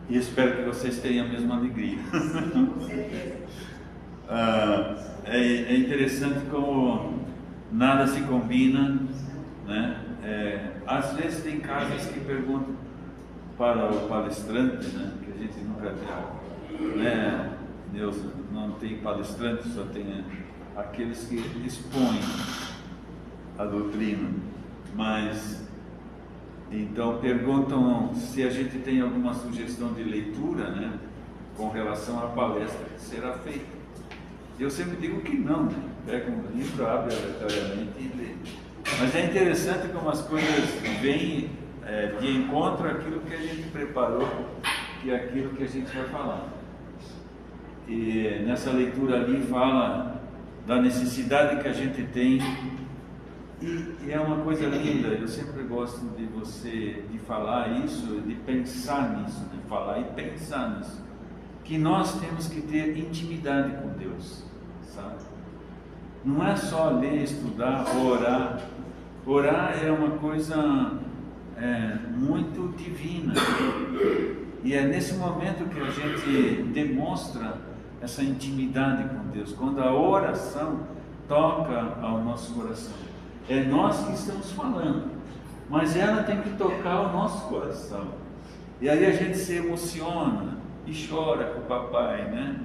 E espero que vocês tenham a mesma alegria. Com certeza. É interessante como nada se combina, né? Às vezes tem casas que perguntam para o palestrante, né? Que a gente nunca tem, né? Deus não tem palestrante, só tem aqueles que expõem a doutrina. Mas então perguntam se a gente tem alguma sugestão de leitura, né? Com relação à palestra que será feita. Eu sempre digo que não, né? Pega um livro, abre aleatoriamente e lê. Mas é interessante como as coisas vêm de encontro àquilo que a gente preparou e àquilo que a gente vai falar. E nessa leitura ali fala da necessidade que a gente tem, e é uma coisa linda. Eu sempre gosto de falar isso, de pensar nisso, de falar e pensar nisso, que nós temos que ter intimidade com Deus, sabe? Não é só ler, estudar, orar. Orar é uma coisa muito divina, e é nesse momento que a gente demonstra essa intimidade com Deus, quando a oração toca ao nosso coração. É nós que estamos falando, mas ela tem que tocar o nosso coração, e aí a gente se emociona e chora com o papai, né?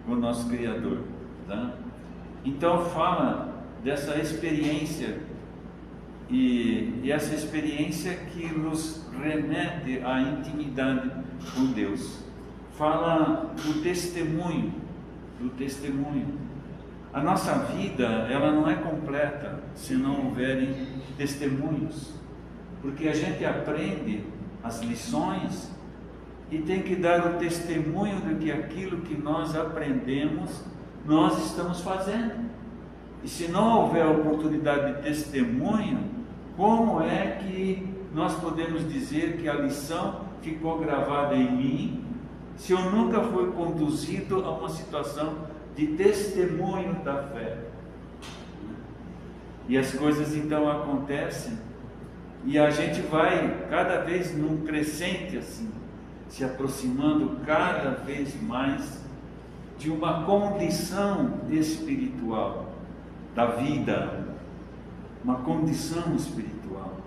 Com o nosso Criador, tá? Então fala dessa experiência, e essa experiência que nos remete à intimidade com Deus. Fala do testemunho, A nossa vida, ela não é completa se não houverem testemunhos, porque a gente aprende as lições e tem que dar o testemunho de que aquilo que nós aprendemos, nós estamos fazendo. E se não houver oportunidade de testemunho, como é que nós podemos dizer que a lição ficou gravada em mim, se eu nunca fui conduzido a uma situação de testemunho da fé? E as coisas então acontecem, e a gente vai cada vez num crescente assim, se aproximando cada vez mais de uma condição espiritual da vida, uma condição espiritual.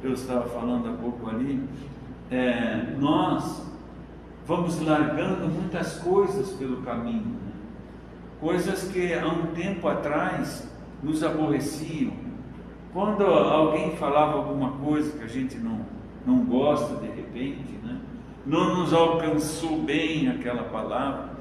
Eu estava falando há pouco ali, nós vamos largando muitas coisas pelo caminho, né? Coisas que há um tempo atrás nos aborreciam. Quando alguém falava alguma coisa que a gente não gosta de repente, né? Não nos alcançou bem aquela palavra,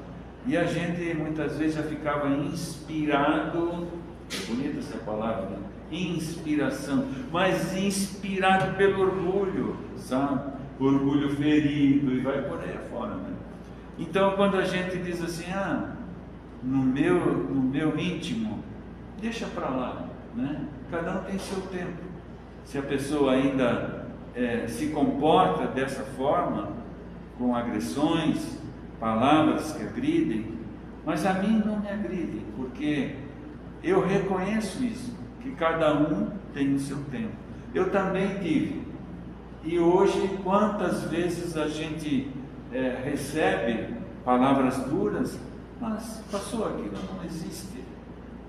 e a gente muitas vezes já ficava inspirado, é bonita essa palavra, né? Inspiração, mas inspirado pelo orgulho, sabe? Orgulho ferido, e vai por aí afora, né? Então quando a gente diz assim, no meu íntimo, deixa para lá, né? Cada um tem seu tempo. Se a pessoa ainda se comporta dessa forma, com agressões, palavras que agridem, mas a mim não me agridem, porque eu reconheço isso, que cada um tem o seu tempo. Eu também tive, e hoje quantas vezes a gente recebe palavras duras, mas passou, aquilo não existe.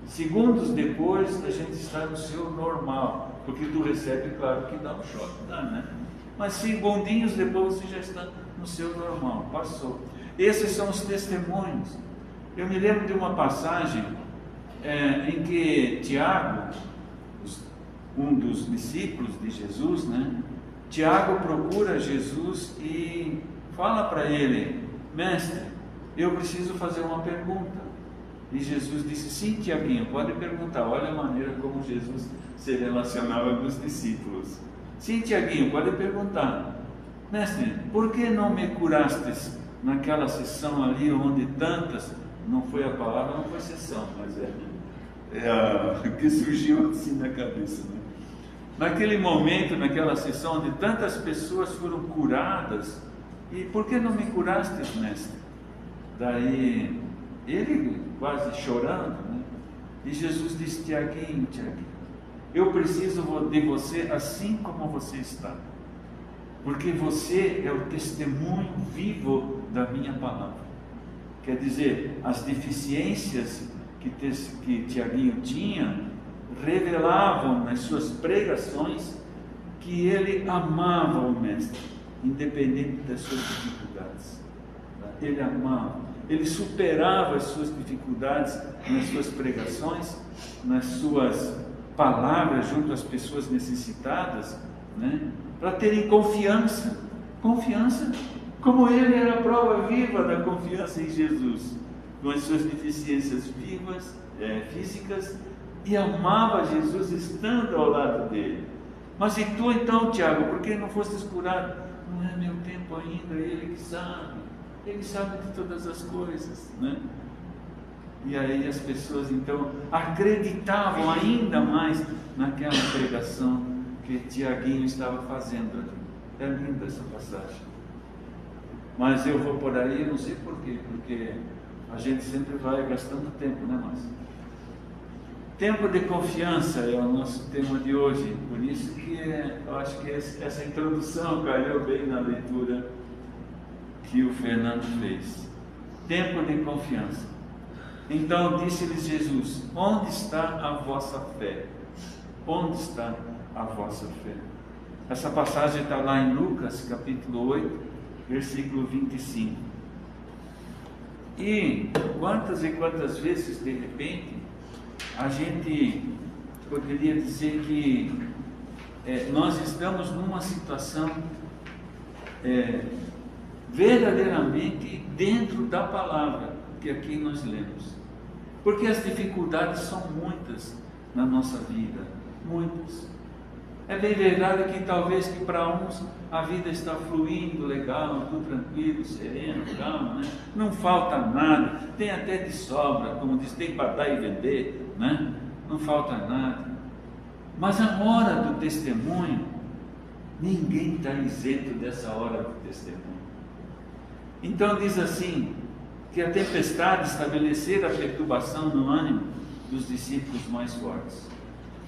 Segundos depois a gente está no seu normal, porque tu recebe, claro que dá um choque, dá, né? Mas segundinhos depois você já está no seu normal, passou. Esses são os testemunhos. Eu me lembro de uma passagem em que Tiago, um dos discípulos de Jesus, né? Tiago procura Jesus e fala para ele: mestre, eu preciso fazer uma pergunta. E Jesus disse: sim, Tiaguinho, pode perguntar. Olha a maneira como Jesus se relacionava com os discípulos. Sim, Tiaguinho, pode perguntar. Mestre, por que não me curastes naquela sessão ali onde tantas, não foi a palavra, não foi sessão, mas o que surgiu assim na cabeça, né? Naquele momento, naquela sessão onde tantas pessoas foram curadas, e por que não me curastes, mestre? Daí ele quase chorando, né? E Jesus disse: Tiaguinho, eu preciso de você assim como você está. porque você é o testemunho vivo da minha palavra. Quer dizer, as deficiências que Tiaguinho tinha revelavam nas suas pregações que ele amava o Mestre, independente das suas dificuldades. Ele amava, ele superava as suas dificuldades nas suas pregações, nas suas palavras junto às pessoas necessitadas, né? Para terem confiança, como ele era a prova viva da confiança em Jesus, com as suas deficiências físicas, e amava Jesus estando ao lado dele. Mas e tu então, Tiago, por que não fostes curado? Não é meu tempo ainda, ele sabe de todas as coisas, né? E aí as pessoas então acreditavam ainda mais naquela pregação que Tiaguinho estava fazendo ali. É linda essa passagem. Mas eu vou por aí, eu não sei porquê, porque a gente sempre vai gastando tempo, né, Márcio? Tempo de confiança é o nosso tema de hoje, por isso que eu acho que essa introdução calhou bem na leitura que o Fernando fez. Tempo de confiança. Então disse-lhes Jesus: onde está a vossa fé? Onde está a vossa fé? Essa passagem está lá em Lucas, capítulo 8, versículo 25. E quantas vezes, de repente, a gente poderia dizer que nós estamos numa situação verdadeiramente dentro da palavra que aqui nós lemos. Porque as dificuldades são muitas na nossa vida, muitas. É bem verdade que talvez que para uns a vida está fluindo legal, tudo tranquilo, sereno, calmo, né? Não falta nada, tem até de sobra, como diz, tem para dar e vender, né? Não falta nada. Mas a hora do testemunho, ninguém está isento dessa hora do testemunho. Então diz assim, que a tempestade estabelecera a perturbação no ânimo dos discípulos mais fortes.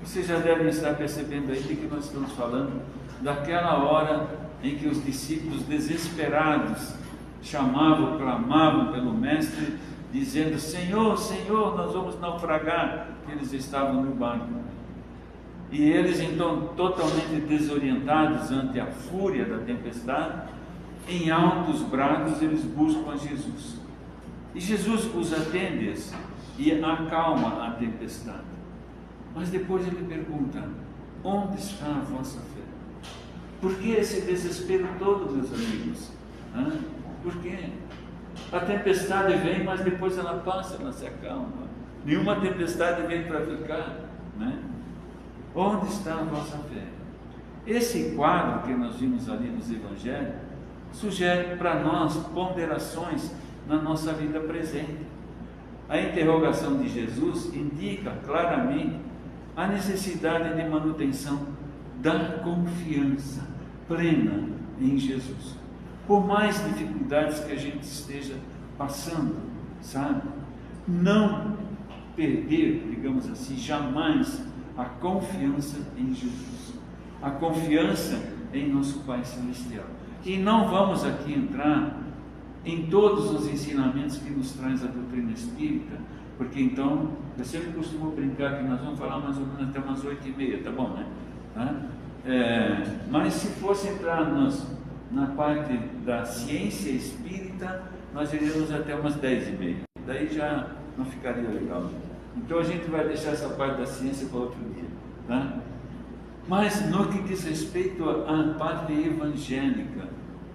Vocês já devem estar percebendo aí de que nós estamos falando daquela hora em que os discípulos desesperados chamavam, clamavam pelo Mestre, dizendo: Senhor, Senhor, nós vamos naufragar. Eles estavam no barco. E eles então, totalmente desorientados ante a fúria da tempestade, em altos brados eles buscam a Jesus. E Jesus os atende e acalma a tempestade. Mas depois ele pergunta: onde está a vossa fé? Por que esse desespero todo, meus amigos? Por quê? A tempestade vem, mas depois ela passa, ela se acalma. Nenhuma tempestade vem para ficar, né? Onde está a vossa fé? Esse quadro que nós vimos ali nos Evangelhos sugere para nós ponderações na nossa vida presente. A interrogação de Jesus indica claramente a necessidade de manutenção da confiança plena em Jesus. Por mais dificuldades que a gente esteja passando, sabe? Não perder, digamos assim, jamais a confiança em Jesus, a confiança em nosso Pai Celestial. E não vamos aqui entrar em todos os ensinamentos que nos traz a doutrina espírita, porque então, eu sempre costumo brincar que nós vamos falar mais ou menos até umas 8h30, tá bom, né? Mas se fosse entrar na parte da ciência espírita, nós iríamos até umas 10h30, daí já não ficaria legal. Então a gente vai deixar essa parte da ciência para outro dia, tá? Mas no que diz respeito à parte evangélica,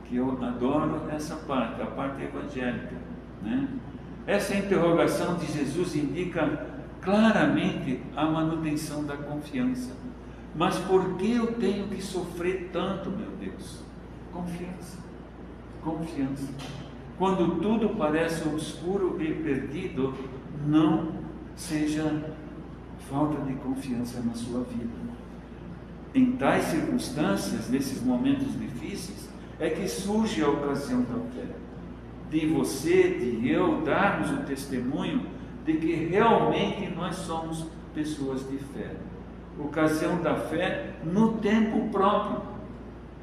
que eu adoro essa parte, a parte evangélica, né? Essa interrogação de Jesus indica claramente a manutenção da confiança. Mas por que eu tenho que sofrer tanto, meu Deus? Confiança, confiança. Quando tudo parece obscuro e perdido, não seja falta de confiança na sua vida. Em tais circunstâncias, nesses momentos difíceis, é que surge a ocasião da fé. De você, de eu, darmos o testemunho de que realmente nós somos pessoas de fé. Ocasião da fé no tempo próprio.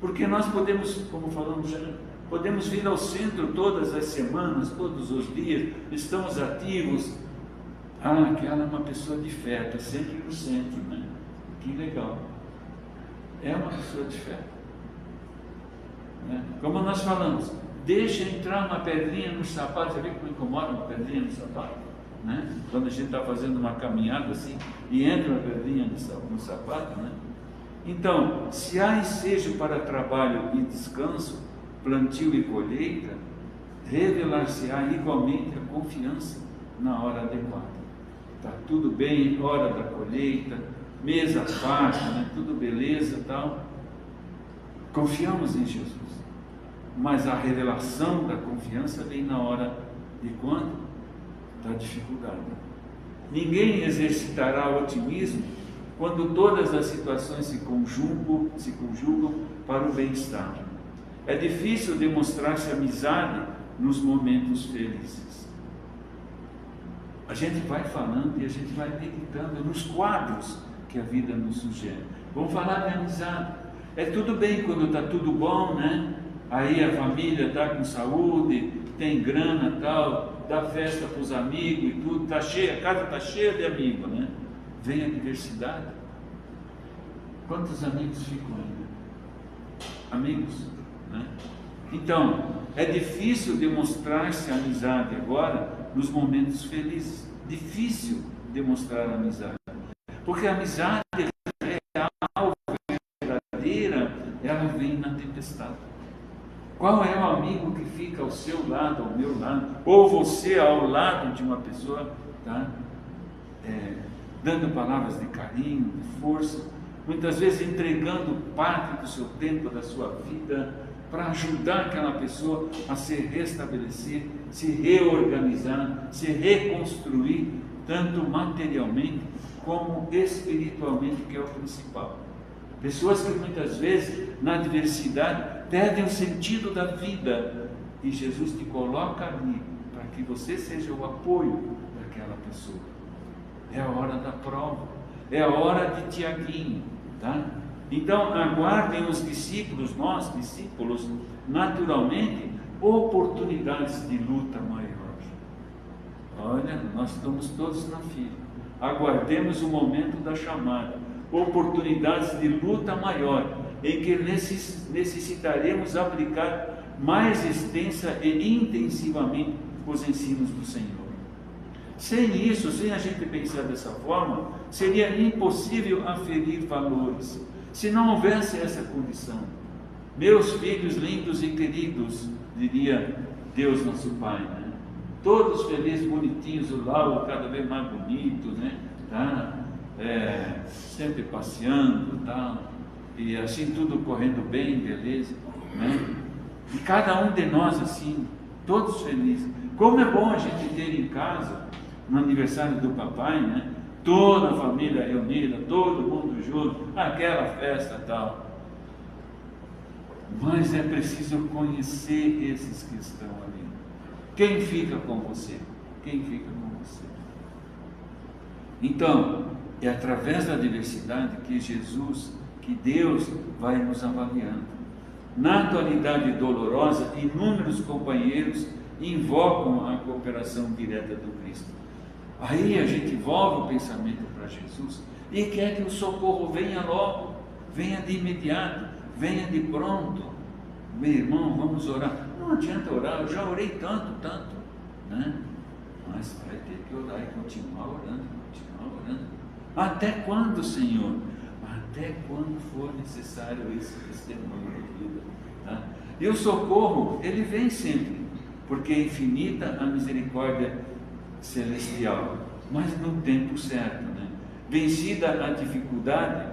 Porque nós podemos, como falamos já, podemos vir ao centro todas as semanas, todos os dias, estamos ativos. Aquela é uma pessoa de fé, está sempre no centro, né? Que legal. É uma pessoa de fé. Né? Como nós falamos, deixa entrar uma pedrinha no sapato. Você vê como incomoda uma pedrinha no sapato? Né? Quando a gente está fazendo uma caminhada assim, e entra uma pedrinha no sapato, né? Então, se há ensejo para trabalho e descanso, plantio e colheita, revelar-se-á igualmente a confiança na hora adequada. Está tudo bem, hora da colheita, mesa farta, né? Tudo beleza e tal. Confiamos em Jesus. Mas a revelação da confiança vem na hora de quando? Da dificuldade. Ninguém exercitará o otimismo quando todas as situações se conjugam para o bem-estar. É difícil demonstrar-se amizade nos momentos felizes. A gente vai falando e a gente vai meditando nos quadros que a vida nos sugere. Vamos falar de amizade. É tudo bem quando está tudo bom, né? Aí a família está com saúde, tem grana e tal, dá festa para os amigos e tudo, tá cheia, a casa está cheia de amigos, né? Vem a diversidade. Quantos amigos ficam ainda? Amigos, né? Então, é difícil demonstrar-se amizade agora nos momentos felizes. Difícil demonstrar amizade. Porque a amizade real, verdadeira, ela vem na tempestade. Qual é o amigo que fica ao seu lado, ao meu lado, ou você ao lado de uma pessoa, tá? Dando palavras de carinho, de força, muitas vezes entregando parte do seu tempo, da sua vida, para ajudar aquela pessoa a se restabelecer, se reorganizar, se reconstruir, tanto materialmente como espiritualmente, que é o principal. Pessoas que muitas vezes, na adversidade, perdem o sentido da vida, e Jesus te coloca ali, para que você seja o apoio daquela pessoa. É a hora da prova, é a hora de Tiaguinho, tá? Então, aguardem os discípulos, nós, discípulos, naturalmente, oportunidades de luta maior. Olha, nós estamos todos na fila. Aguardemos o momento da chamada, oportunidades de luta maior, em que necessitaremos aplicar mais extensa e intensivamente os ensinos do Senhor. Sem isso, sem a gente pensar dessa forma, seria impossível aferir valores, se não houvesse essa condição. Meus filhos lindos e queridos, diria Deus nosso Pai, né? Todos felizes, bonitinhos, o Lauro cada vez mais bonito, né? Tá? Sempre passeando, tá? E assim tudo correndo bem, beleza, né? E cada um de nós assim, todos felizes. Como é bom a gente ter em casa, no aniversário do papai, né? Toda a família reunida, todo mundo junto, aquela festa e tal. Mas é preciso conhecer esses que estão ali. Quem fica com você? Quem fica com você? Então, é através da diversidade que Jesus, que Deus vai nos avaliando. Na atualidade dolorosa, inúmeros companheiros invocam a cooperação direta do Cristo. Aí a gente volta o pensamento para Jesus e quer que o socorro venha logo, venha de imediato, venha de pronto. Meu irmão, vamos orar. Não adianta orar, eu já orei tanto, né? Mas vai ter que orar e continuar orando. Até quando, Senhor? Até quando for necessário esse testemunho de vida. Tá? E o socorro, ele vem sempre, porque é infinita a misericórdia celestial, mas no tempo certo, né? Vencida a dificuldade,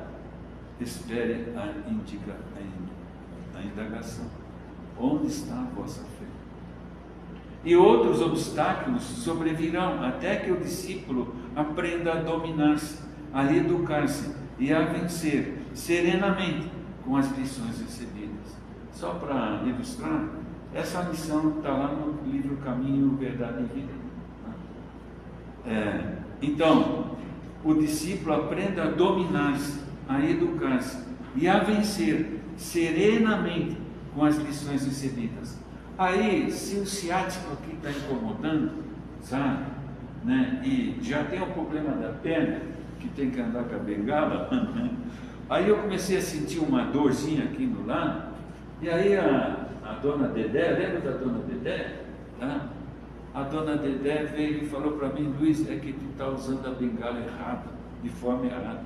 espere a indagação. Onde está a vossa fé? E outros obstáculos sobrevirão até que o discípulo aprenda a dominar-se, a educar-se e a vencer serenamente com as lições recebidas. Só para ilustrar, essa lição está lá no livro Caminho, Verdade e Vida. Então, o discípulo aprenda a dominar-se, a educar-se e a vencer serenamente com as lições recebidas. Aí, se o ciático aqui está incomodando, sabe, né, e já tem o problema da perna, que tem que andar com a bengala, aí eu comecei a sentir uma dorzinha aqui no lado, e aí a dona Dedé, lembra da dona Dedé? Tá? A dona Dedé veio e falou para mim: Luiz, é que tu está usando a bengala errada, de forma errada.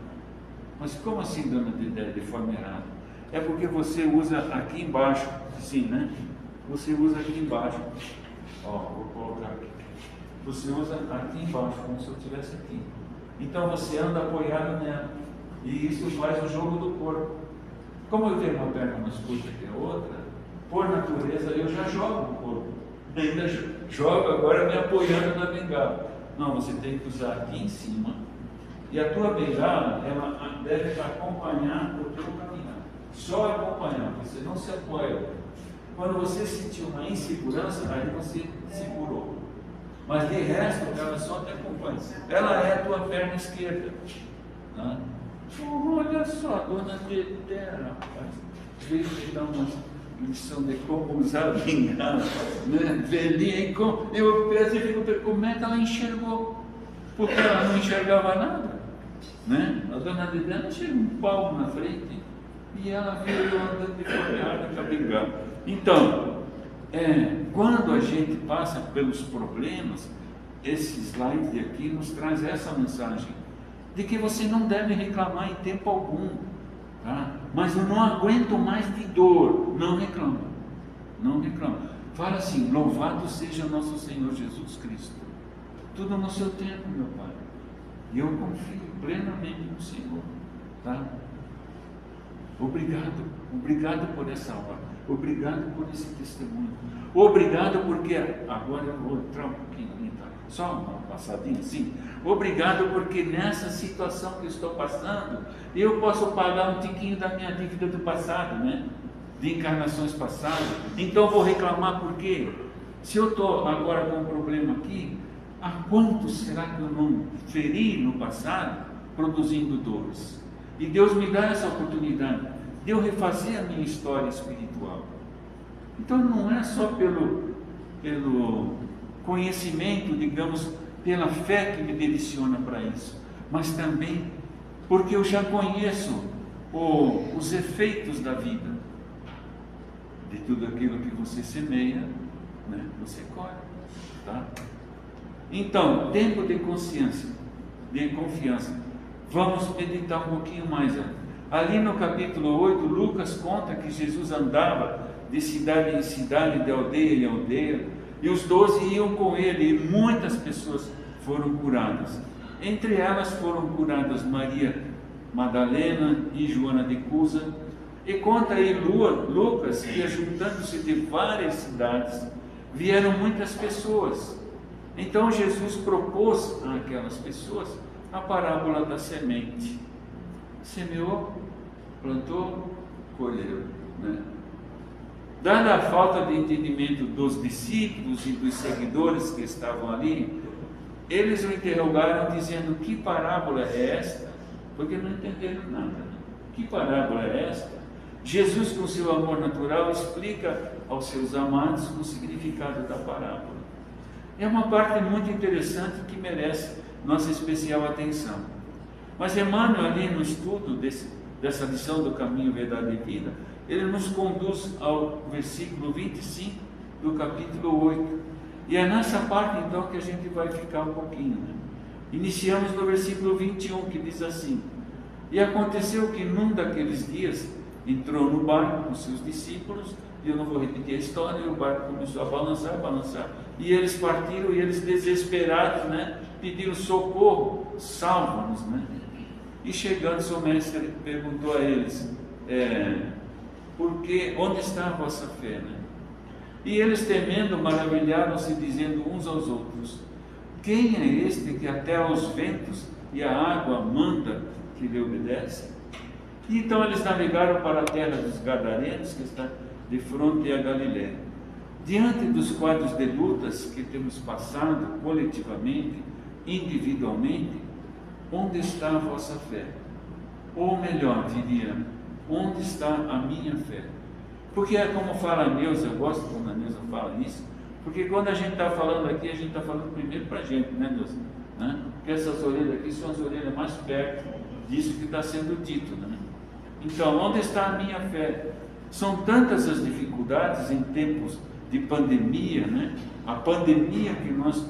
Mas como assim, dona Dedé, de forma errada? É porque você usa aqui embaixo, sim, né? Você usa aqui embaixo. Ó, vou colocar aqui. Você usa aqui embaixo, como se eu estivesse aqui. Então você anda apoiado nela. E isso faz o jogo do corpo. Como eu tenho uma perna mais curta que a outra, por natureza eu já jogo o corpo. Ainda jogo agora me apoiando na bengala. Não, você tem que usar aqui em cima. E a tua bengala, ela deve acompanhar o teu caminhar. Só acompanhar, você não se apoia. Quando você sentiu uma insegurança, aí você segurou. Mas de resto, ela só te acompanha. Ela é a tua perna esquerda. Né? Olha só, dona Dedé, rapaz, veio me dar uma lição de como usar a bengala, né? Velhinha, e eu penso e fico, como é que ela enxergou? Porque ela não enxergava nada, né? A dona Dedé não tinha um palmo na frente, e ela veio andando de folhada com a bengala. Então, quando a gente passa pelos problemas, esse slide aqui nos traz essa mensagem, de que você não deve reclamar em tempo algum, tá? Mas eu não aguento mais de dor, não reclama, não reclama. Fala assim: louvado seja nosso Senhor Jesus Cristo, tudo no seu tempo, meu Pai, e eu confio plenamente no Senhor, tá? Obrigado, obrigado por essa hora, obrigado por esse testemunho, obrigado porque, agora eu vou entrar um pouquinho ali, tá? Só uma passadinha assim. Obrigado porque nessa situação que eu estou passando, eu posso pagar um tiquinho da minha dívida do passado, né? De encarnações passadas. Então vou reclamar por quê? Se eu estou agora com um problema aqui, há quantos será que eu não feri no passado, produzindo dores? E Deus me dá essa oportunidade de eu refazer a minha história espiritual. Então não é só pelo conhecimento, digamos, pela fé que me direciona para isso, mas também porque eu já conheço os efeitos da vida. De tudo aquilo que você semeia, né, você colhe, tá? Então, tempo de consciência, de confiança. Vamos meditar um pouquinho mais. Ali no capítulo 8, Lucas conta que Jesus andava de cidade em cidade, de aldeia em aldeia, e os 12 iam com ele, e muitas pessoas foram curadas. Entre elas foram curadas Maria Madalena e Joana de Cusa. E conta aí Lucas que, juntando-se de várias cidades, vieram muitas pessoas. Então Jesus propôs àquelas pessoas a parábola da semente. Semeou, plantou, colheu, né? Dada a falta de entendimento dos discípulos e dos seguidores que estavam ali, eles o interrogaram dizendo: que parábola é esta? Porque não entenderam nada, né? Que parábola é esta? Jesus, com seu amor natural, explica aos seus amados o significado da parábola. É uma parte muito interessante que merece nossa especial atenção. Mas Emmanuel, ali no estudo dessa lição do caminho, verdade e vida, ele nos conduz ao versículo 25 do capítulo 8. E é nessa parte então que a gente vai ficar um pouquinho, né? Iniciamos no versículo 21, que diz assim: e aconteceu que num daqueles dias entrou no barco com seus discípulos, e eu não vou repetir a história, e o barco começou a balançar, e eles partiram, e eles desesperados, né, pediram socorro, salva-nos, né? E chegando, seu mestre perguntou a eles: porque onde está a vossa fé, né? E eles, temendo, maravilharam-se, dizendo uns aos outros: quem é este que até aos ventos e a água manda que lhe obedece? E então eles navegaram para a terra dos Gadarenos, que está de fronte a Galiléia. Diante dos quadros de lutas que temos passado coletivamente, individualmente, onde está a vossa fé? Ou melhor, diria, Onde está a minha fé? Porque é como fala a Neuza, eu gosto quando a Neuza fala isso, porque quando a gente está falando aqui, a gente está falando primeiro para a gente, né, Neuza? Né? Porque essas orelhas aqui são as orelhas mais perto disso que está sendo dito, né? Então, onde está a minha fé? São tantas as dificuldades em tempos de pandemia, né? A pandemia que nós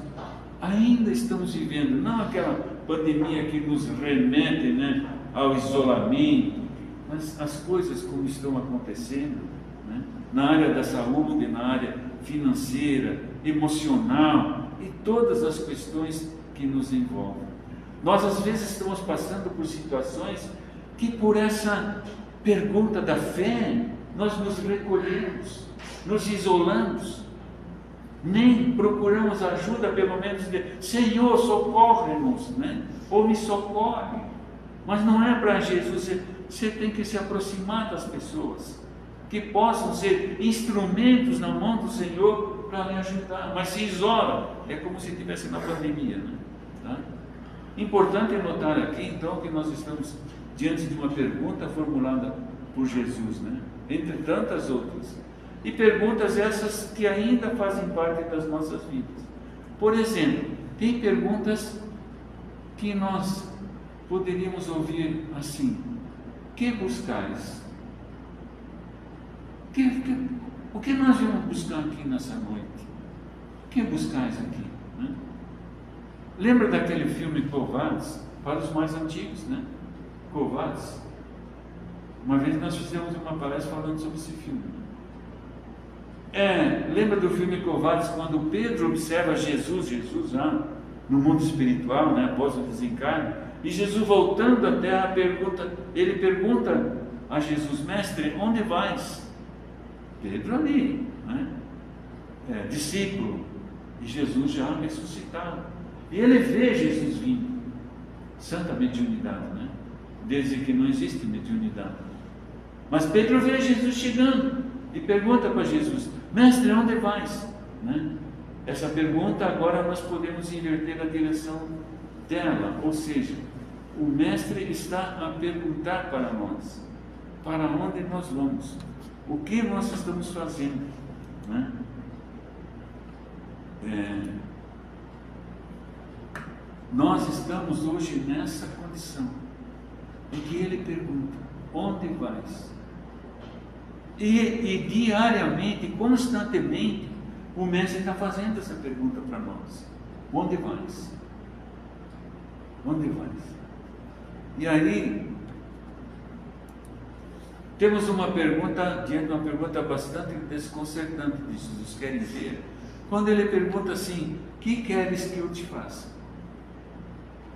ainda estamos vivendo, não aquela pandemia que nos remete, né, ao isolamento, mas as coisas como estão acontecendo, né, na área da saúde, na área financeira, emocional e todas as questões que nos envolvem. Nós às vezes estamos passando por situações que por essa pergunta da fé, nós nos recolhemos, nos isolamos, nem procuramos ajuda, pelo menos de Senhor, socorre-nos, né? Ou me socorre. Mas não é para Jesus, você tem que se aproximar das pessoas, que possam ser instrumentos na mão do Senhor para lhe ajudar, mas se isola, é como se estivesse na pandemia, né? Tá? Importante notar aqui, então, que nós estamos diante de uma pergunta formulada por Jesus, né? Entre tantas outras. E perguntas essas que ainda fazem parte das nossas vidas. Por exemplo, tem perguntas que nós poderíamos ouvir assim: que buscais? O que nós vamos buscar aqui nessa noite? O que buscais aqui? Né? Lembra daquele filme Covardes? Para os mais antigos, né? Covardes. Uma vez nós fizemos uma palestra falando sobre esse filme. Lembra do filme Covardes, quando Pedro observa Jesus lá no mundo espiritual, né, após o desencarne, e Jesus voltando à terra, ele pergunta a Jesus: mestre, onde vais? Pedro ali, né, discípulo, e Jesus já ressuscitado, e ele vê Jesus vindo. Santa mediunidade, né? Desde que não existe mediunidade. Mas Pedro vê Jesus chegando e pergunta para Jesus: mestre, onde vais? Né? Essa pergunta agora nós podemos inverter a direção dela, ou seja, o mestre está a perguntar para nós: para onde nós vamos? O que nós estamos fazendo? Né? Nós estamos hoje nessa condição em que ele pergunta: onde vais? E diariamente, constantemente, o mestre está fazendo essa pergunta para nós: onde vais? Onde vais? E aí temos uma pergunta, diante de uma pergunta bastante desconcertante de Jesus, quer dizer, quando ele pergunta assim: que queres que eu te faça?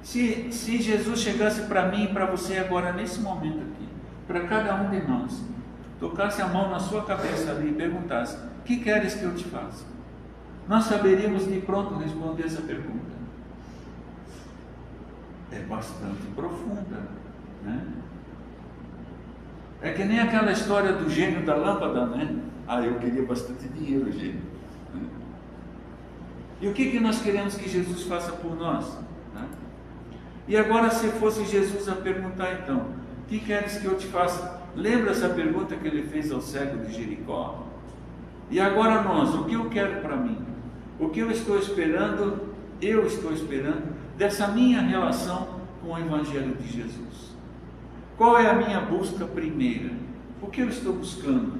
Se Jesus chegasse para mim e para você agora, nesse momento aqui, para cada um de nós, tocasse a mão na sua cabeça ali e perguntasse: que queres que eu te faça? Nós saberíamos de pronto responder essa pergunta. É bastante profunda, né? É que nem aquela história do gênio da lâmpada, né? Eu queria bastante dinheiro, gênio. E o que nós queremos que Jesus faça por nós? Né? E agora, se fosse Jesus a perguntar então: que queres que eu te faça? Lembra essa pergunta que ele fez ao cego de Jericó? E agora nós, o que eu quero para mim? O que eu estou esperando dessa minha relação com o Evangelho de Jesus? Qual é a minha busca primeira? O que eu estou buscando?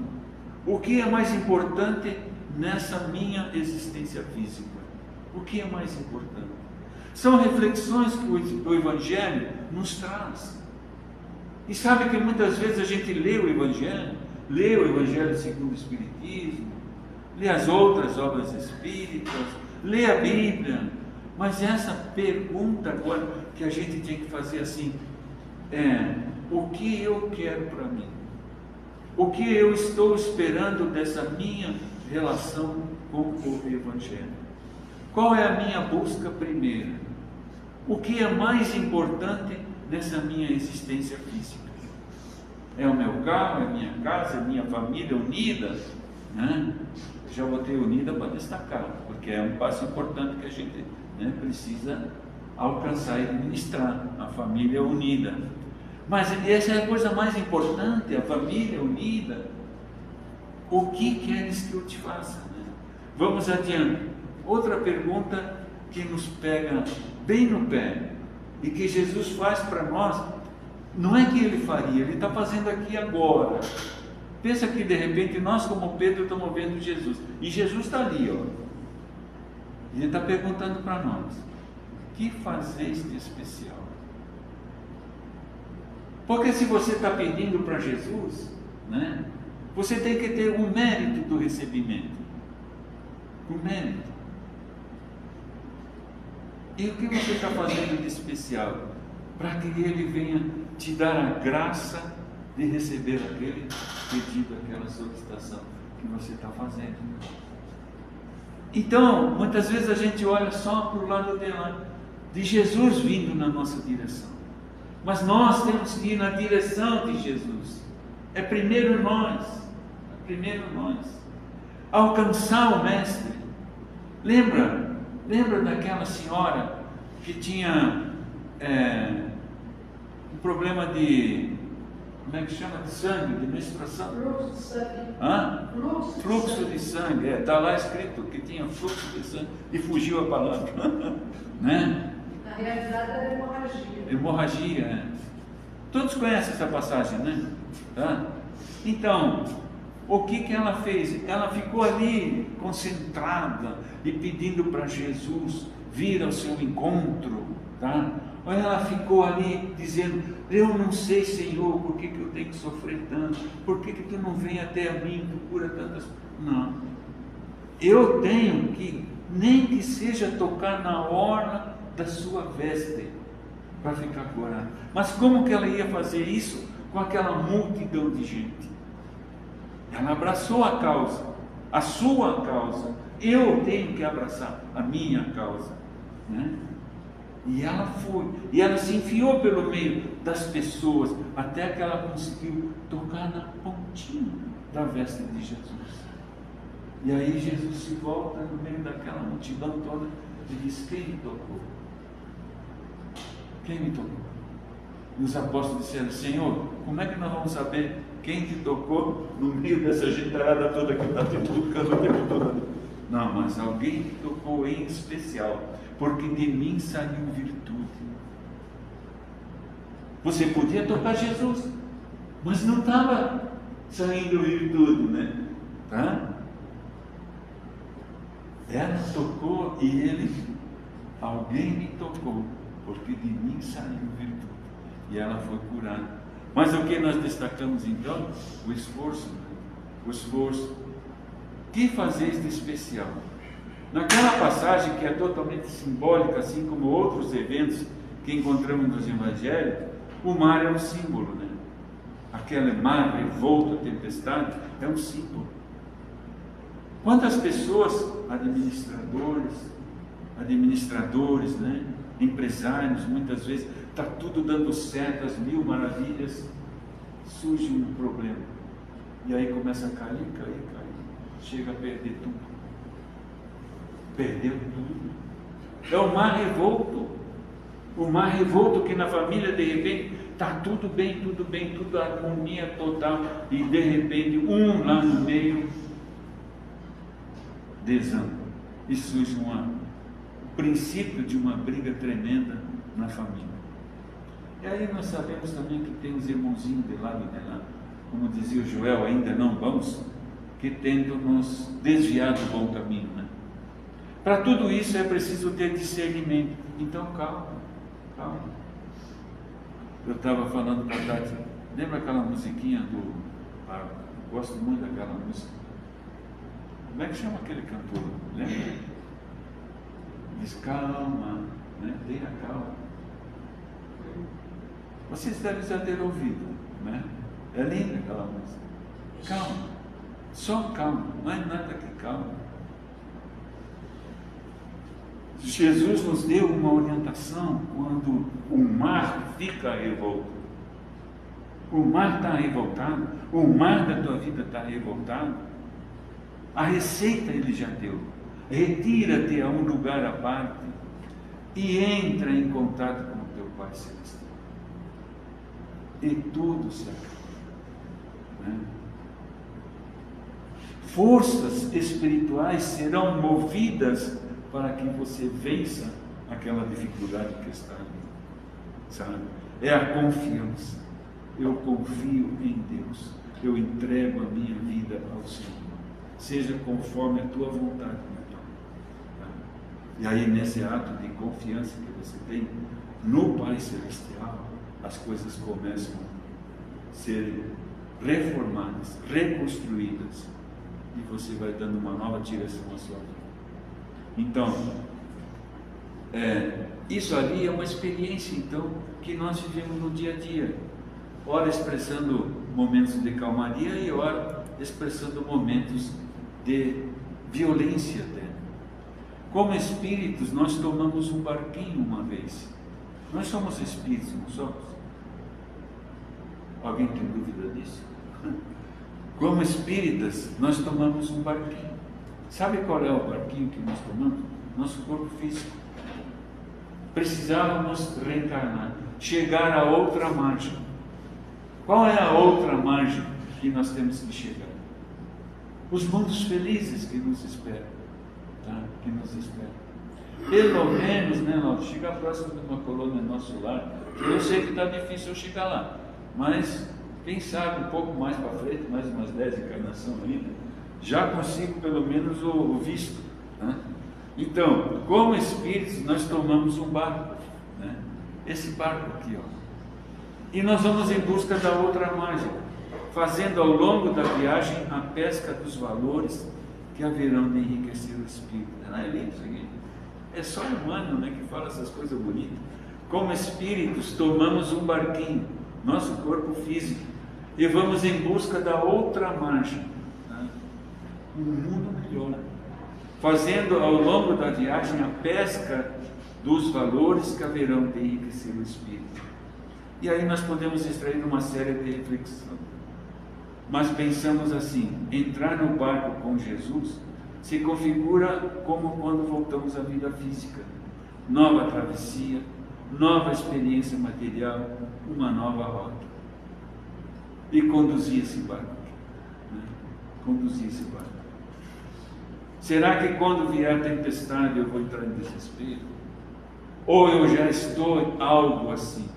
O que é mais importante nessa minha existência física? O que é mais importante? São reflexões que o Evangelho nos traz. E sabe que muitas vezes a gente lê o Evangelho segundo o Espiritismo, lê as outras obras espíritas, lê a Bíblia, mas essa pergunta agora que a gente tem que fazer assim o que eu quero para mim? O que eu estou esperando dessa minha relação com o Evangelho? Qual é a minha busca primeira? O que é mais importante nessa minha existência física? É o meu carro, é a minha casa, é a minha família unida, né? Já botei unida para destacar, porque é um passo importante que a gente, né, precisa alcançar e administrar, a família unida. Mas essa é a coisa mais importante, a família unida. O que queres que eu te faça? Né? Vamos adiante. Outra pergunta que nos pega bem no pé e que Jesus faz para nós, não é que ele faria, ele está fazendo aqui agora. Pensa que de repente nós, como Pedro, estamos vendo Jesus, e Jesus está ali, ó. Ele está perguntando para nós: que fazeis de especial? Porque se você está pedindo para Jesus, né, você tem que ter o mérito do recebimento. O mérito. E o que você está fazendo de especial? Para que Ele venha te dar a graça de receber aquele pedido, aquela solicitação que você está fazendo. Então, muitas vezes a gente olha só para o lado de Jesus vindo na nossa direção. Mas nós temos que ir na direção de Jesus. É primeiro nós. É primeiro nós. Alcançar o Mestre. Lembra daquela senhora que tinha um problema de, como é que chama? De sangue, de menstruação? Fluxo de sangue. Hã? Fluxo de sangue. Está lá escrito que tinha fluxo de sangue e fugiu a palavra. Né? Na realidade era hemorragia. Hemorragia, é. Todos conhecem essa passagem, né? Tá? Então, o que ela fez? Ela ficou ali concentrada e pedindo para Jesus vir ao seu encontro, tá? Ou ela ficou ali dizendo: eu não sei, Senhor, por que eu tenho que sofrer tanto? Por que tu não vem até a mim, tu cura tantas... Não. Eu tenho que, nem que seja tocar na orla da sua veste, para ficar curado. Mas como que ela ia fazer isso com aquela multidão de gente? Ela abraçou a causa, a sua causa. Eu tenho que abraçar a minha causa, né? E ela foi, e ela se enfiou pelo meio das pessoas, até que ela conseguiu tocar na pontinha da veste de Jesus. E aí Jesus se volta no meio daquela multidão toda e diz: quem me tocou? Quem me tocou? E os apóstolos disseram: Senhor, como é que nós vamos saber quem te tocou no meio dessa gentarada toda que está te tocando o tempo todo? Não, mas alguém te tocou em especial, porque de mim saiu virtude. Você podia tocar Jesus, mas não estava saindo virtude, né? Tá? Ela tocou e alguém me tocou, porque de mim saiu virtude. E ela foi curada. Mas o que nós destacamos então? O esforço. O esforço. Que fazeis de especial? Naquela passagem que é totalmente simbólica, assim como outros eventos que encontramos nos evangelhos, o mar é um símbolo, né? Aquele mar revolto, a tempestade, é um símbolo. Quantas pessoas, administradores, né? Empresários, muitas vezes está tudo dando certo, as mil maravilhas, surge um problema, e aí começa a cair, chega a perder tudo, perdeu tudo. É o mar revolto que na família de repente está tudo bem, tudo harmonia total, e de repente um lá no meio desanda e surge o princípio de uma briga tremenda na família. E aí nós sabemos também que tem os irmãozinhos de lá, como dizia o Joel, ainda não bons, que tentam nos desviar do bom caminho, né? Para tudo isso é preciso ter discernimento. Então calma. Eu estava falando para a Tati, lembra aquela musiquinha gosto muito daquela música. Como é que chama aquele cantor? Lembra? Diz: calma, né? Tenha calma. Vocês devem já ter ouvido, né? É linda aquela música. Calma, só calma, não é nada que calma. Jesus nos deu uma orientação quando o mar fica revolto. O mar está revoltado, o mar da tua vida está revoltado. A receita ele já deu. Retira-te a um lugar à parte e entra em contato com o teu Pai Celestial. e tudo se acaba. Né? Forças espirituais serão movidas para que você vença aquela dificuldade que está ali. Sabe? É a confiança. Eu confio em Deus. Eu entrego a minha vida ao Senhor. Seja conforme a tua vontade, meu Pai. E aí, nesse ato de confiança que você tem no Pai Celestial, as coisas começam a ser reformadas, reconstruídas, e você vai dando uma nova direção à sua vida. Então, isso ali é uma experiência, então, que nós vivemos no dia a dia. Ora expressando momentos de calmaria e ora expressando momentos de violência até. Como espíritos, nós tomamos um barquinho uma vez. Nós somos espíritos, não somos? Alguém tem dúvida disso? Como espíritas, nós tomamos um barquinho. Sabe qual é o barquinho que nós tomamos? Nosso corpo físico. Precisávamos reencarnar, chegar a outra margem. Qual é a outra margem que nós temos que chegar? Os mundos felizes que nos esperam. Tá? Que nos esperam. Pelo menos, né, Lauro, chegar próximo de uma colônia nosso lar, que eu sei que está difícil eu chegar lá, mas quem sabe um pouco mais para frente, mais umas 10 encarnações ainda, já consigo pelo menos o visto. Né? Então, como espíritos, nós tomamos um barco, né? Esse barco aqui, ó. E nós vamos em busca da outra margem, fazendo ao longo da viagem a pesca dos valores que haverão de enriquecer o espírito. Não é lindo isso aqui? É só humano, né, que fala essas coisas bonitas. Como espíritos, tomamos um barquinho, nosso corpo físico, e vamos em busca da outra margem, né? Um mundo melhor, fazendo ao longo da viagem a pesca dos valores que haverão de enriquecer o espírito. E aí nós podemos extrair uma série de reflexões. Mas pensamos assim: entrar no barco com Jesus se configura como quando voltamos à vida física. Nova travessia, nova experiência material, uma nova rota. E conduzir esse barco. Né? Conduzir esse barco. Será que quando vier a tempestade eu vou entrar em desespero? Ou eu já estou algo assim?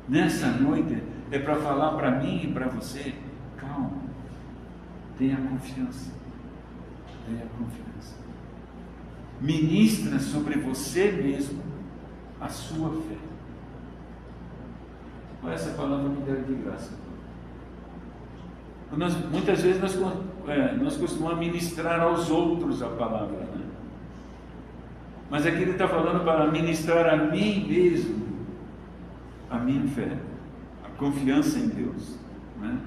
Nessa noite é para falar para mim e para você: calma, tenha confiança, tenha confiança. Ministra sobre você mesmo a sua fé. Olha, essa palavra me deu de graça. Muitas vezes nós costumamos ministrar aos outros a palavra, né? Mas aqui ele está falando para ministrar a mim mesmo a minha fé, a confiança em Deus, né?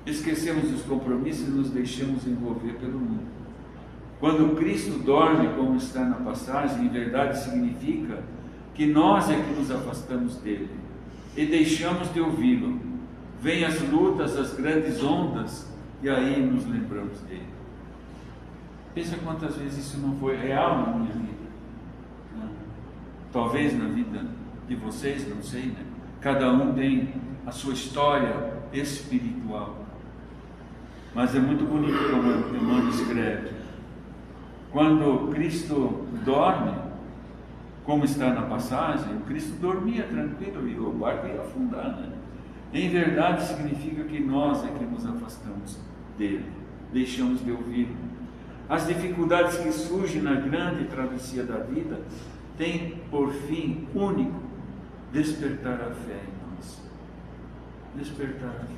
Esquecemos dos compromissos e nos deixamos envolver pelo mundo. Quando Cristo dorme, como está na passagem, em verdade significa que nós é que nos afastamos dele e deixamos de ouvi-lo. Vêm as lutas, as grandes ondas, e aí nos lembramos dele. Pensa quantas vezes isso não foi real na minha vida. Talvez na vida de vocês, não sei, né? Cada um tem a sua história espiritual. Mas é muito bonito como o irmão escreve. Quando Cristo dorme, como está na passagem, o Cristo dormia tranquilo e o barco ia afundar, né? Em verdade significa que nós é que nos afastamos dele, deixamos de ouvi-lo. As dificuldades que surgem na grande travessia da vida têm por fim único despertar a fé em nós. Despertar a fé.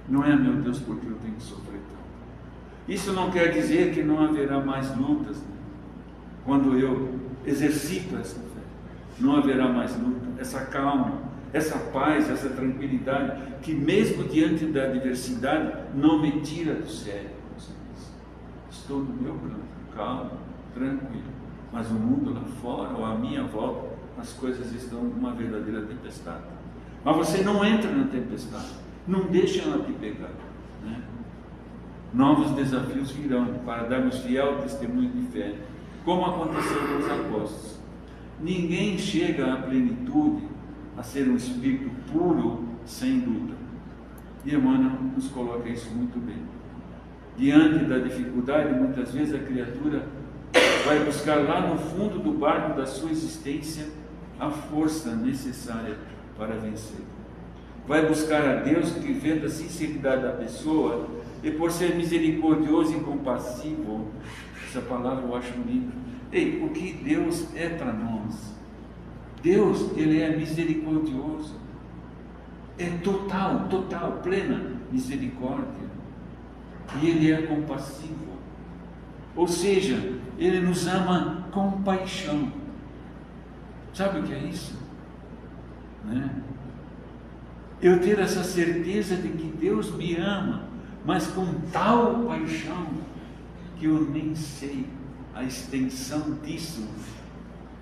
Não é, meu Deus, porque eu tenho que sofrer tanto. Isso não quer dizer que não haverá mais lutas, né? Quando eu exercito essa fé, não haverá mais luta, essa calma, essa paz, essa tranquilidade, que mesmo diante da adversidade, não me tira do sério. Estou no meu canto, calmo, tranquilo, mas o mundo lá fora, ou à minha volta, as coisas estão numa verdadeira tempestade. Mas você não entra na tempestade, não deixa ela te pegar, né? Novos desafios virão para darmos fiel testemunho de fé, como aconteceu com os apóstolos. Ninguém chega à plenitude, a ser um espírito puro, sem luta. E Emmanuel nos coloca isso muito bem. Diante da dificuldade, muitas vezes a criatura vai buscar lá no fundo do barco da sua existência a força necessária para vencer. Vai buscar a Deus que, vendo a sinceridade da pessoa, e por ser misericordioso e compassivo, essa palavra eu acho linda. Ei, o que Deus é para nós? Deus, Ele é misericordioso. É total, plena misericórdia. E Ele é compassivo. Ou seja, Ele nos ama com paixão. Sabe o que é isso? Né? Eu ter essa certeza de que Deus me ama, mas com tal paixão que eu nem sei a extensão disso,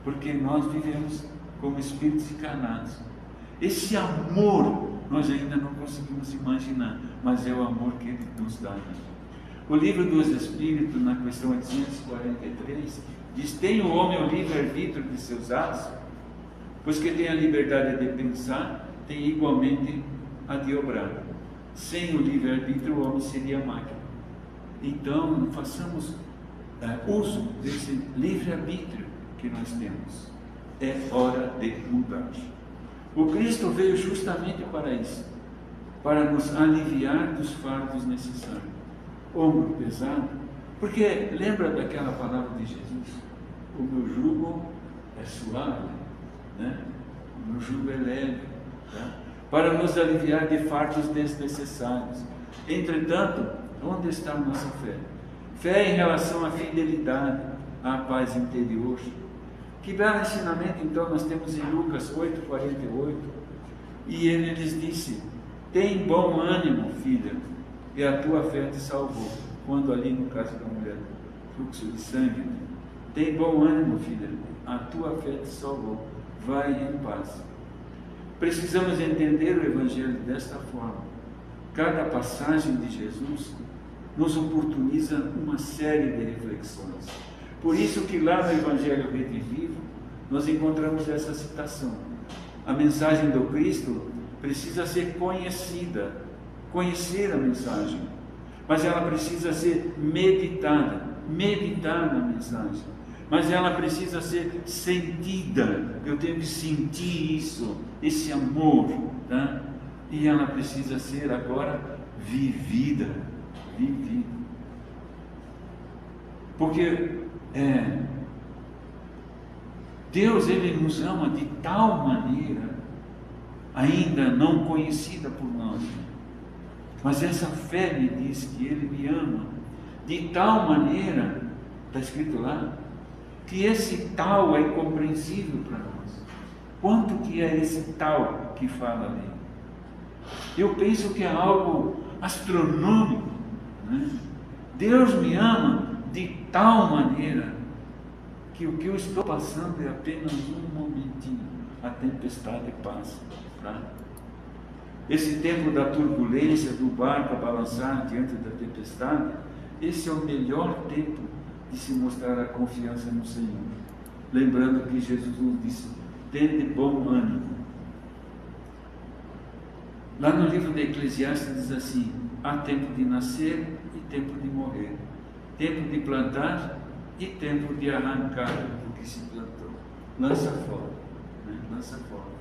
porque nós vivemos como espíritos encarnados. Esse amor nós ainda não conseguimos imaginar, mas é o amor que Ele nos dá. O Livro dos Espíritos, na questão 843, diz: tem o homem o livre-arbítrio de seus atos, pois que tem a liberdade de pensar, tem igualmente a de obrar. Sem o livre-arbítrio, o homem seria máquina. Então, façamos uso desse livre-arbítrio que nós temos. É hora de mudar. O Cristo veio justamente para isso, para nos aliviar dos fardos necessários. Ombro pesado, porque lembra daquela palavra de Jesus? O meu jugo é suave, né? O meu jugo é leve, tá? Para nos aliviar de fardos desnecessários. Entretanto, onde está a nossa fé? Fé em relação à fidelidade, à paz interior. Que belo ensinamento então nós temos em Lucas 8,48, e ele lhes disse: tem bom ânimo, filha, e a tua fé te salvou. Quando ali no caso da mulher, fluxo de sangue, tem bom ânimo, filha, a tua fé te salvou, vai em paz. Precisamos entender o Evangelho desta forma. Cada passagem de Jesus nos oportuniza uma série de reflexões. Por isso que lá no Evangelho Redivivo nós encontramos essa citação: a mensagem do Cristo precisa ser conhecida, conhecer a mensagem, mas ela precisa ser meditada, meditar na mensagem, mas ela precisa ser sentida. Eu tenho que sentir isso, esse amor, tá? E ela precisa ser agora vivida, porque Deus, Ele nos ama de tal maneira, ainda não conhecida por nós, mas essa fé me diz que Ele me ama de tal maneira, está escrito lá, que esse tal é incompreensível para nós. Quanto que é esse tal que fala ali? Eu penso que é algo astronômico, né? Deus me ama de tal maneira que o que eu estou passando é apenas um momentinho, a tempestade passa, tá? Esse tempo da turbulência, do barco a balançar diante da tempestade, esse é o melhor tempo de se mostrar a confiança no Senhor. Lembrando que Jesus nos disse: tende bom ânimo. Lá no livro de Eclesiastes diz assim: há tempo de nascer e tempo de morrer, tempo de plantar e tempo de arrancar o que se plantou. Lança fora, né? Lança fora.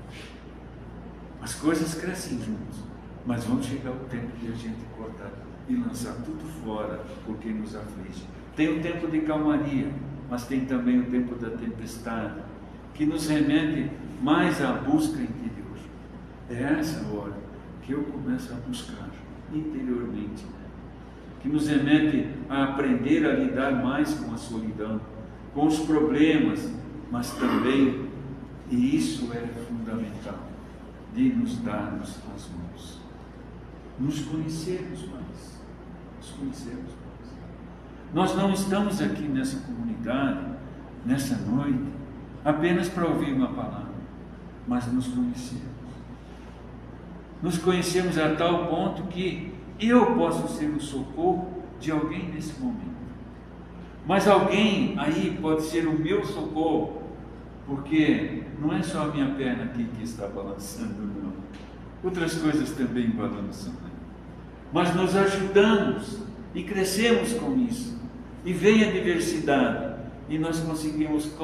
As coisas crescem juntos, mas vão chegar o tempo de a gente cortar e lançar tudo fora, porque nos aflige. Tem o tempo de calmaria, mas tem também o tempo da tempestade, que nos remete mais à busca interior. É essa hora que eu começo a buscar interiormente, que nos remete a aprender a lidar mais com a solidão, com os problemas, mas também, e isso é fundamental, de nos darmos as mãos, nos conhecermos mais, nos conhecermos mais. Nós não estamos aqui nessa comunidade, nessa noite, apenas para ouvir uma palavra, mas nos conhecemos. Nos conhecemos a tal ponto que eu posso ser o socorro de alguém nesse momento, mas alguém aí pode ser o meu socorro Porque não é só a minha perna aqui que está balançando, não. Outras coisas também balançam, né? Mas nos ajudamos e crescemos com isso. E vem a diversidade e nós conseguimos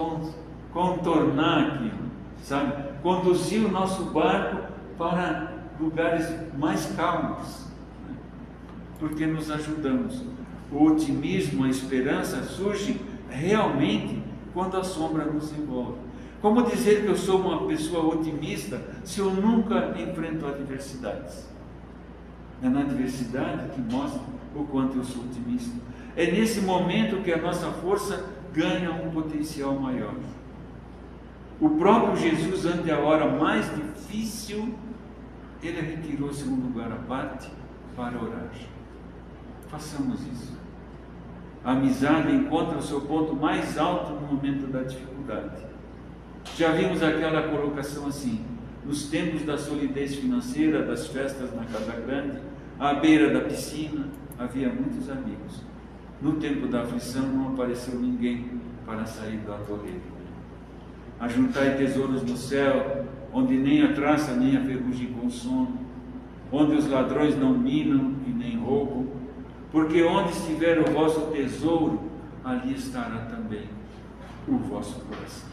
contornar aquilo, sabe? Conduzir o nosso barco para lugares mais calmos, né? Porque nos ajudamos. O otimismo, a esperança surge realmente quando a sombra nos envolve. Como dizer que eu sou uma pessoa otimista se eu nunca enfrento adversidades? É na adversidade que mostra o quanto eu sou otimista. É nesse momento que a nossa força ganha um potencial maior. O próprio Jesus, ante a hora mais difícil, ele retirou-se a um lugar à parte para orar. Façamos isso. A amizade encontra o seu ponto mais alto no momento da dificuldade. Já vimos aquela colocação assim: nos tempos da solidez financeira, das festas na casa grande, à beira da piscina, havia muitos amigos. No tempo da aflição não apareceu ninguém para sair do atoleiro. Ajuntai tesouros no céu, onde nem a traça nem a ferrugem consome, onde os ladrões não minam e nem roubam, porque onde estiver o vosso tesouro, ali estará também o vosso coração.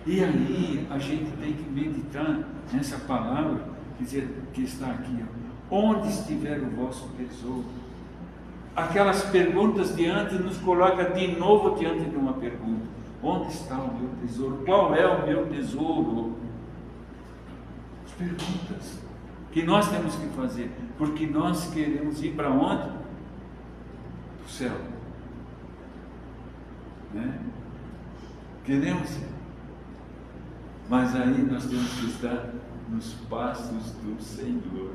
E aí a gente tem que meditar nessa palavra que está aqui, ó. Onde estiver o vosso tesouro. Aquelas perguntas de antes nos coloca de novo diante de uma pergunta: onde está o meu tesouro? Qual é o meu tesouro? As perguntas que nós temos que fazer, porque nós queremos ir para onde? Para o céu, né? Queremos ir. Mas aí nós temos que estar nos passos do Senhor.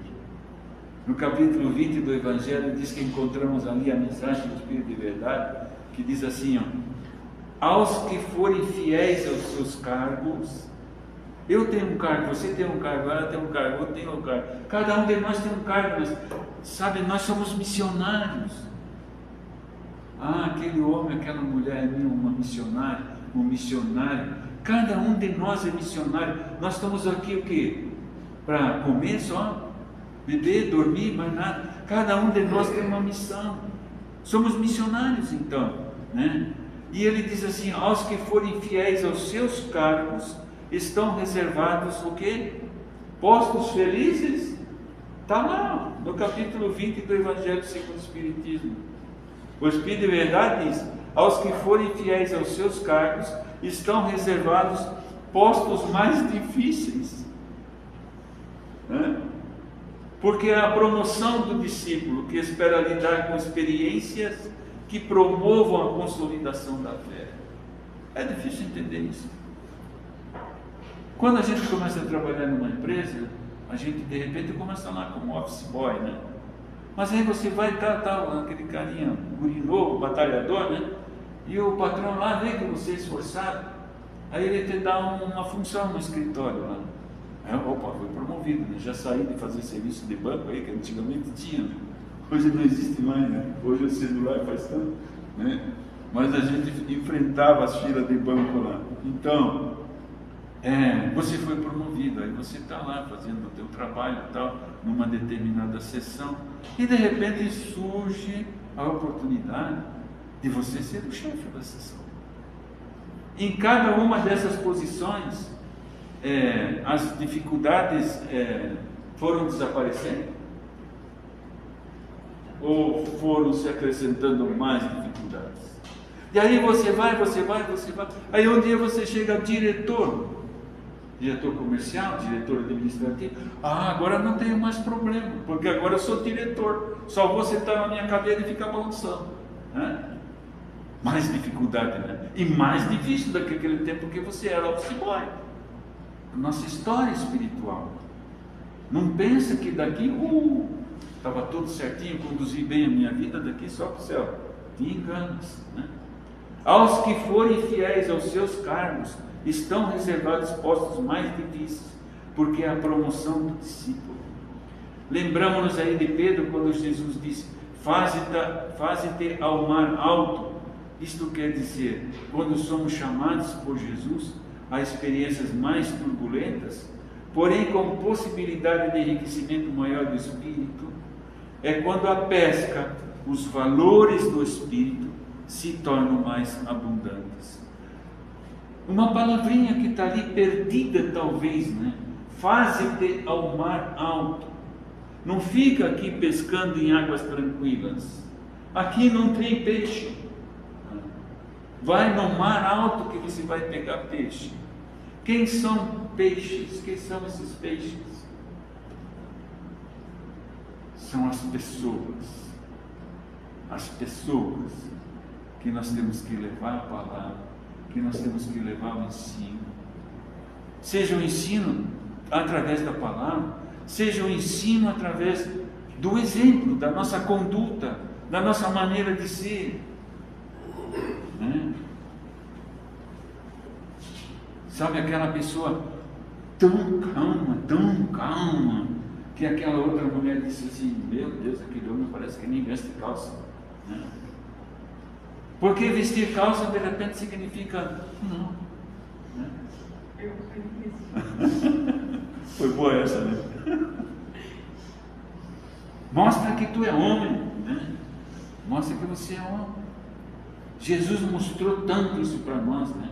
No capítulo 20 do Evangelho diz que encontramos ali a mensagem do Espírito de verdade, que diz assim, ó: aos que forem fiéis aos seus cargos. Eu tenho um cargo, você tem um cargo, ela tem um cargo, eu tenho um cargo. Cada um de nós tem um cargo, mas, sabe, nós somos missionários. Ah, aquele homem, aquela mulher é uma missionária, um missionário. Cada um de nós é missionário. Nós estamos aqui o quê? Para comer só? Beber, dormir, mais nada. Cada um de nós tem uma missão. Somos missionários então, né? E ele diz assim: aos que forem fiéis aos seus cargos, estão reservados o quê? Postos felizes? Está lá, no capítulo 20 do Evangelho segundo o Espiritismo. O Espírito de verdade diz: aos que forem fiéis aos seus cargos, estão reservados postos mais difíceis, né? Porque é a promoção do discípulo que espera lidar com experiências que promovam a consolidação da fé. É difícil entender isso. Quando a gente começa a trabalhar numa empresa, a gente de repente começa lá como office boy, né? Mas aí você vai aquele carinha, guri novo, batalhador, né? E o patrão lá vê que você é esforçado, aí ele te dá uma função no escritório lá. Opa, foi promovido, né? Já saí de fazer serviço de banco aí, que antigamente tinha, né? Hoje não existe mais, né? Hoje o celular faz tanto, né? Mas a gente enfrentava as filas de banco lá. Então, você foi promovido, aí você está lá fazendo o teu trabalho e tal, numa determinada sessão, e de repente surge a oportunidade de você ser o chefe da sessão. Em cada uma dessas posições, as dificuldades foram desaparecendo? Ou foram se acrescentando mais dificuldades? E aí você vai. Aí um dia você chega ao diretor comercial, diretor administrativo. Ah, agora não tenho mais problema, porque agora eu sou diretor. Só vou sentar na minha cadeira e ficar balançando, né? Mais dificuldade, né? E mais difícil do que aquele tempo que você era office boy. Nossa história espiritual. Não pensa que daqui estava tudo certinho, conduzi bem a minha vida, daqui só para o céu. Te enganas, né? Aos que forem fiéis aos seus cargos, estão reservados postos mais difíceis, porque é a promoção do discípulo. Lembramos-nos aí de Pedro, quando Jesus disse: faze-te ao mar alto. Isto quer dizer, quando somos chamados por Jesus, a experiências mais turbulentas, porém com possibilidade de enriquecimento maior do espírito, é quando a pesca, os valores do espírito se tornam mais abundantes. Uma palavrinha que está ali perdida talvez, né? Faze-te ao mar alto. Não fica aqui pescando em águas tranquilas. Aqui não tem peixe. Vai no mar alto que você vai pegar peixe. Quem são peixes? Quem são esses peixes? São as pessoas. As pessoas que nós temos que levar a palavra, que nós temos que levar o ensino. Seja o ensino através da palavra, seja o ensino através do exemplo, da nossa conduta, da nossa maneira de ser. Né? Sabe aquela pessoa tão calma, que aquela outra mulher disse assim: meu Deus, aquele homem parece que nem veste calça. Né? Porque vestir calça de repente significa não. Né? Foi boa essa, né? Mostra que tu é homem, né? Mostra que você é homem. Jesus mostrou tanto isso para nós, né?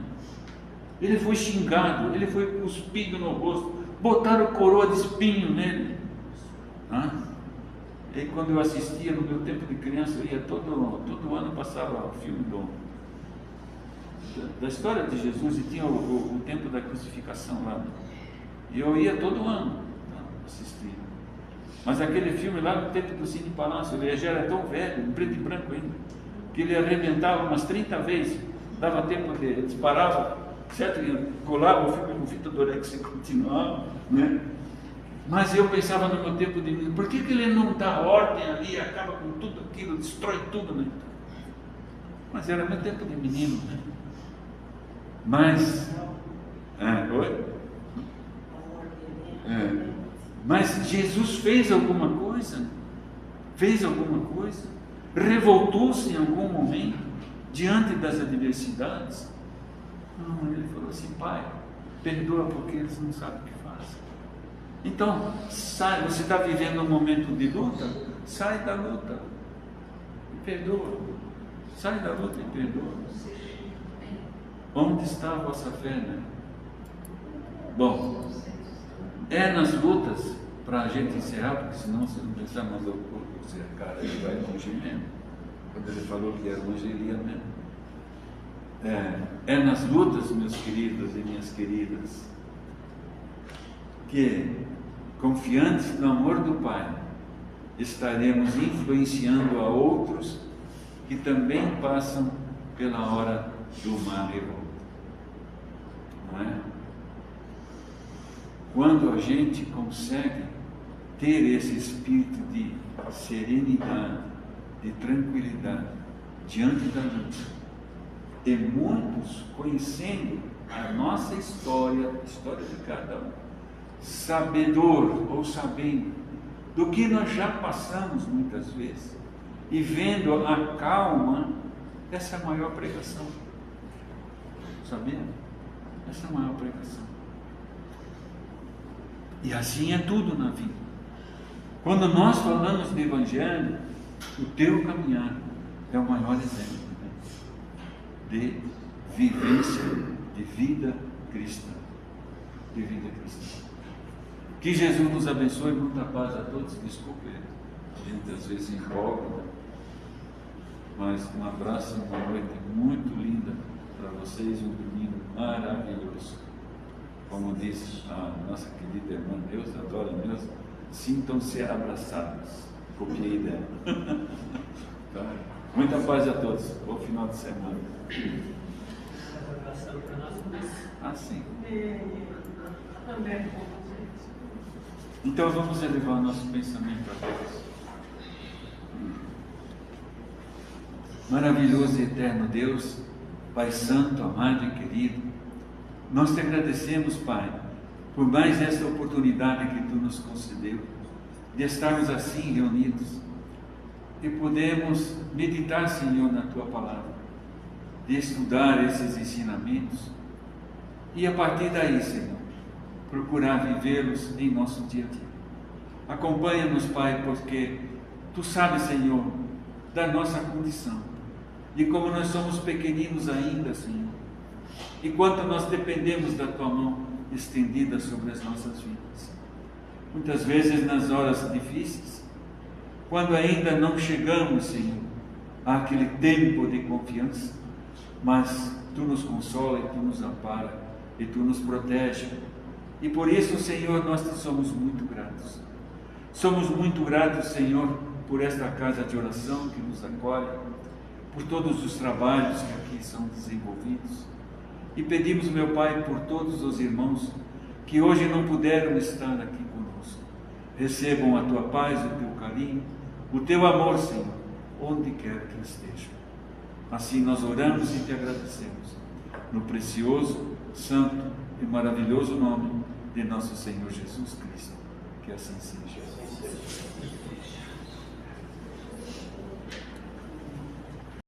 Ele foi xingado, ele foi cuspido no rosto, botaram coroa de espinho nele. E aí, quando eu assistia no meu tempo de criança, eu ia todo ano passava o filme da história de Jesus, e tinha o tempo da crucificação lá. E eu ia todo ano assistir. Mas aquele filme lá no tempo do Cine Palácio, ele já era tão velho, em preto e branco ainda, que ele arrebentava umas 30 vezes, dava tempo de disparava, certo? E colava o filme com fita Durex e continuava, né? Mas eu pensava no meu tempo de menino, por que ele não dá ordem ali, acaba com tudo aquilo, destrói tudo, né? Mas era meu tempo de menino, né? Mas mas Jesus fez alguma coisa? Fez alguma coisa? Revoltou-se em algum momento diante das adversidades? Não, ele falou assim: Pai, perdoa porque eles não sabem o que fazem. Então, sai, você está vivendo um momento de luta, sai da luta e perdoa. Sai da luta e perdoa. Onde está a vossa fé, né? Bom, é nas lutas, para a gente encerrar, porque senão você não pensar, mas o cara ele vai longe mesmo. Quando ele falou que ia longe, ele ia mesmo. É nas lutas, meus queridos e minhas queridas, que, confiantes no amor do Pai, estaremos influenciando a outros que também passam pela hora do mar revolto. Não é? Quando a gente consegue ter esse espírito de serenidade, de tranquilidade diante da luta, e muitos conhecendo a nossa história, a história de cada um, sabedor ou sabendo do que nós já passamos muitas vezes, e vendo a calma, essa é a maior pregação. Sabia? Essa é a maior pregação. E assim é tudo na vida. Quando nós falamos do Evangelho, o teu caminhar é o maior exemplo, né? De vivência, de vida cristã. De vida cristã. Que Jesus nos abençoe, muita paz a todos. Desculpe, a gente às vezes empolga, né? Mas um abraço, uma noite muito linda para vocês, um domingo maravilhoso. Como diz a nossa querida irmã Neuza, adora Neuza, sintam-se abraçados. Copiei dela. Tá? Muita paz a todos. Bom final de semana. Sim. Então vamos elevar nosso pensamento a Deus. Maravilhoso e eterno Deus, Pai Santo, amado e querido, nós te agradecemos, Pai, por mais esta oportunidade que Tu nos concedeu, de estarmos assim reunidos, e podemos meditar, Senhor, na Tua palavra, de estudar esses ensinamentos, E a partir daí, Senhor, procurar vivê-los em nosso dia a dia. Acompanha-nos, Pai, porque Tu sabes, Senhor, da nossa condição, de como nós somos pequeninos ainda, Senhor, e quanto nós dependemos da Tua mão estendida sobre as nossas vidas. Muitas vezes nas horas difíceis, quando ainda não chegamos, Senhor, àquele tempo de confiança, mas Tu nos consola e Tu nos ampara e Tu nos protege. E por isso, Senhor, nós Te somos muito gratos. Somos muito gratos, Senhor, por esta casa de oração que nos acolhe, por todos os trabalhos que aqui são desenvolvidos. E pedimos, meu Pai, por todos os irmãos que hoje não puderam estar aqui conosco. Recebam a Tua paz, o Teu carinho, o Teu amor, Senhor, onde quer que estejam. Assim nós oramos e Te agradecemos, no precioso, santo e maravilhoso nome de nosso Senhor Jesus Cristo. Que assim seja.